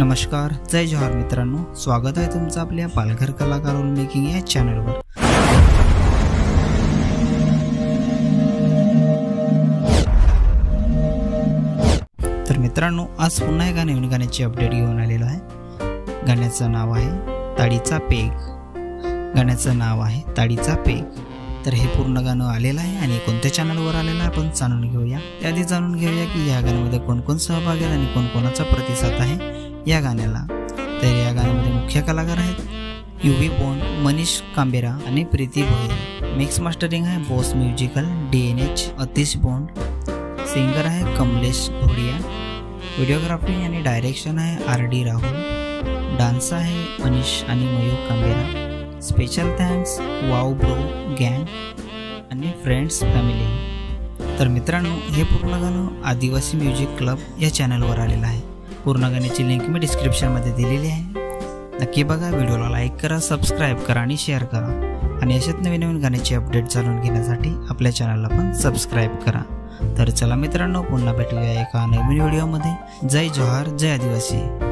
नमस्कार, जय जोहार मित्रांनो, स्वागत आहे तुमचं आपल्या पालघर कलाकार रोल मेकिंग या चॅनलवर। तर मित्रांनो, आज पुन्हा एका नवीन गाण्याची अपडेट घेऊन आलेलो आहे। गाण्याचं नाव आहे ताडीचा पेग। गाण्याचं नाव आहे ताडीचा पेग। तर हे पूर्ण गाणं आलेलं आहे आणि कोणत्या चॅनलवर आलेलं आहे आपण जाणून घेऊया। त्याआधी जाणून घेऊया की या गाण्यामध्ये कोण कोण सहभागी आहेत आणि कोण कोणाचा प्रतिसाद आहे या गाण्याला। तर या गाण्यामध्ये मुख्य कलाकार आहेत युवी बॉन्ड, मनीष कांबेरा आणि प्रीती भोये। मिक्स मास्टरिंग आहे boss musical, DNH, Atish Bond. Singer आहे कमलेश घोडिया। व्हिडिओग्राफी आणि डायरेक्शन आहे RD राहुल। डान्स आहे मनीष आणि Mayur Kambera. Special thanks wow bro गँग आणि फ्रेंड्स फॅमिली। तर मित्रांनो, हे पूर्ण गाणं आदिवासी म्युझिक क्लब या चॅनलवर आलेलं आहे। पूर्ण गाण्याची लिंक मी डिस्क्रिप्शनमध्ये दिलेली आहे। नक्की बघा, व्हिडिओला लाईक करा, सबस्क्राईब करा आणि शेअर करा। आणि अशाच नवीन नवीन गाण्याची अपडेट जाणून घेण्यासाठी आपल्या चॅनलला पण सबस्क्राईब करा। तर चला मित्रांनो, पुन्हा भेटूया एका नवीन व्हिडिओमध्ये। जय जोहार, जय आदिवासी।